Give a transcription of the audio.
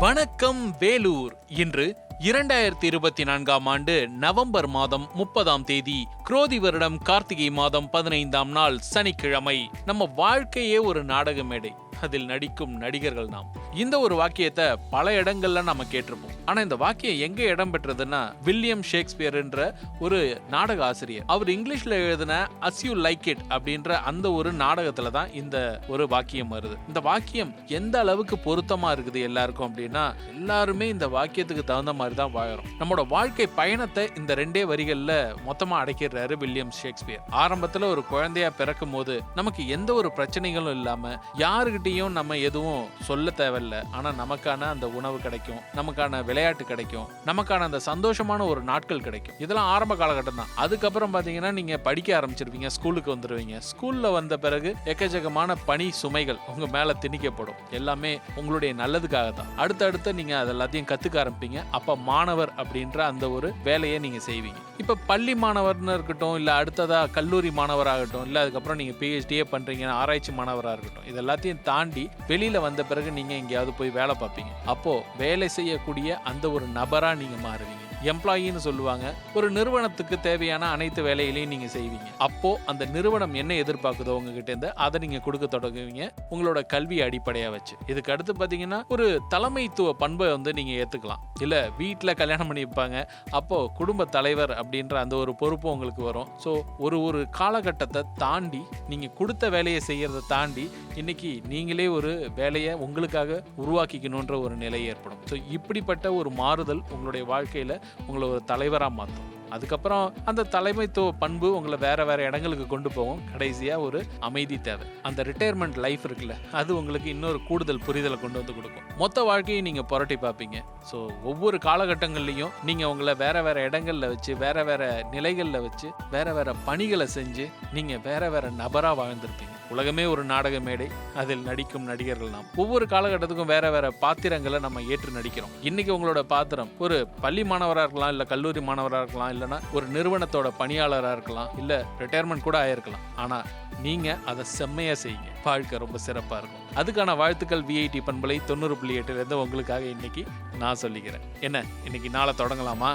வணக்கம் வேலூர். இன்று 2024ஆம் ஆண்டு நவம்பர் மாதம் 30ஆம் தேதி, குரோதி வருடம் கார்த்திகை மாதம் 15ஆம் நாள் சனிக்கிழமை. நம்ம வாழ்க்கையே ஒரு நாடக மேடை, அதில் நடிக்கும் நடிகர்கள் நாம். இந்த ஒரு வாக்கியத்தை பல இடங்கள்ல நாம கேட்டிருப்போம். ஆனா இந்த வாக்கியம் எங்க இடம் பெற்றதுன்னா, வில்லியம் ஷேக்ஸ்பியர் என்ற ஒரு நாடக ஆசிரியர், அவர் இங்கிலீஷ்ல எழுதின அஸ் யூ லைக் இட் அப்படின்ற அந்த ஒரு நாடகத்துல தான் இந்த ஒரு வாக்கியம் வருது. இந்த வாக்கியம் எந்த அளவுக்கு பொருத்தமா இருக்குது எல்லாருக்கும் அப்படின்னா, எல்லாருமே இந்த வாக்கியத்துக்கு தகுந்த மாதிரி தான் வாழறோம். நம்மளோட வாழ்க்கை பயணத்தை இந்த 2 வரிகள்ல மொத்தமா அடைக்கிறாரு வில்லியம் ஷேக்ஸ்பியர். ஆரம்பத்துல ஒரு குழந்தையா பிறக்கும் போது நமக்கு எந்த ஒரு பிரச்சனைகளும் இல்லாம, யாருகிட்டையும் நம்ம எதுவும் சொல்ல தேவையில்ல. ஆனா நமக்கான அந்த உணவு கிடைக்கும், நமக்கான விளையாட்டு கிடைக்கும், நமக்கான அந்த சந்தோஷமான ஒரு நாட்கள் கிடைக்கும். இதெல்லாம் ஆரம்ப காலகட்டம் தான். அதுக்கப்புறம் பாத்தீங்கன்னா நீங்க படிக்க ஆரம்பிச்சிருவீங்க, ஸ்கூலுக்கு வந்துருவீங்க. ஸ்கூல்ல வந்த பிறகு எக்கச்சக்கமான பணி சுமைகள் உங்க மேல திணிக்கப்படும். எல்லாமே உங்களுடைய நல்லதுக்காக தான். அடுத்தடுத்து நீங்க அதெல்லாத்தையும் கத்துக்க ஆரம்பிப்பீங்க. அப்ப மாணவர் அப்படின்ற அந்த ஒரு வேலையை நீங்க செய்வீங்க. இப்ப பள்ளி மாணவர்னு இருக்கட்டும், இல்ல அடுத்ததா கல்லூரி மாணவராகட்டும், இல்ல அதுக்கப்புறம் நீங்க PhD பண்றீங்க, ஆராய்ச்சி மாணவராக இருக்கட்டும், இது எல்லாத்தையும் தாண்டி வெளியில வந்த பிறகு நீங்க எங்கேயாவது போய் வேலை பார்ப்பீங்க. அப்போ வேலை செய்யக்கூடிய அந்த ஒரு நபரா நீங்க மாறுவீங்க. எம்ப்ளாயின்னு சொல்லுவாங்க. ஒரு நிறுவனத்துக்கு தேவையான அனைத்து வேலைகளையும் நீங்க செய்வீங்க. அப்போ அந்த நிறுவனம் என்ன எதிர்பார்க்குதோ உங்ககிட்ட இருந்து அதை நீங்க கொடுக்க தொடங்குவீங்க, உங்களோட கல்வி அடிப்படையா வச்சு. இதுக்கு அடுத்து பாத்தீங்கன்னா ஒரு தலைமைத்துவ பண்பை நீங்க ஏத்துக்கலாம். இல்ல வீட்டுல கல்யாணம் பண்ணி வைப்பாங்க, அப்போ குடும்ப தலைவர் அப்படின்ற அந்த ஒரு பொறுப்பு உங்களுக்கு வரும். ஸோ ஒரு காலகட்டத்தை தாண்டி நீங்க கொடுத்த வேலையை செய்யறதை தாண்டி இன்னைக்கு நீங்களே ஒரு வேலையை உங்களுக்காக உருவாக்கிக்கணுன்ற ஒரு நிலை ஏற்படும். ஸோ இப்படிப்பட்ட ஒரு மாறுதல் உங்களுடைய வாழ்க்கையில உங்களை ஒரு தலைவரா மாற்றும். அதுக்கப்புறம் அந்த தலைமைத்துவ பண்பு உங்களை வேற வேற இடங்களுக்கு கொண்டு போகும். கடைசியா ஒரு அமைதி தேவை. அந்த ரிட்டையர்மெண்ட் லைஃப் இருக்குல்ல, அது உங்களுக்கு இன்னொரு கூடுதல் புரிதலை கொண்டு வந்து கொடுக்கும். மொத்த வாழ்க்கையை நீங்க புரட்டி பார்ப்பீங்க. ஸோ ஒவ்வொரு காலகட்டங்கள்லையும் நீங்க உங்களை வேற வேற இடங்கள்ல வச்சு, வேற வேற நிலைகள்ல வச்சு, வேற வேற பணிகளை செஞ்சு நீங்க வேற வேற நபரா வாழ்ந்திருப்பீங்க. உலகமே ஒரு நாடக மேடை, அதில் நடிக்கும் நடிகர்கள் நாம். ஒவ்வொரு காலகட்டத்துக்கும் வேற வேற பாத்திரங்களை நம்ம ஏற்று நடிக்கிறோம். இன்னைக்கு உங்களோட பாத்திரம் ஒரு பள்ளி மாணவராக இருக்கலாம், இல்ல கல்லூரி மாணவராக இருக்கலாம், இல்லைன்னா ஒரு நிறுவனத்தோட பணியாளராக இருக்கலாம், இல்ல ரிட்டையர்மெண்ட் கூட ஆயிருக்கலாம். ஆனா நீங்க அதை செம்மையா செய்யுங்க, வாழ்க்கை ரொம்ப சிறப்பா இருக்கும். அதுக்கான வாழ்த்துக்கள் VIT பண்பலை 90.8 உங்களுக்காக இன்னைக்கு நான் சொல்லிக்கிறேன். என்ன இன்னைக்கு நாளை தொடங்கலாமா?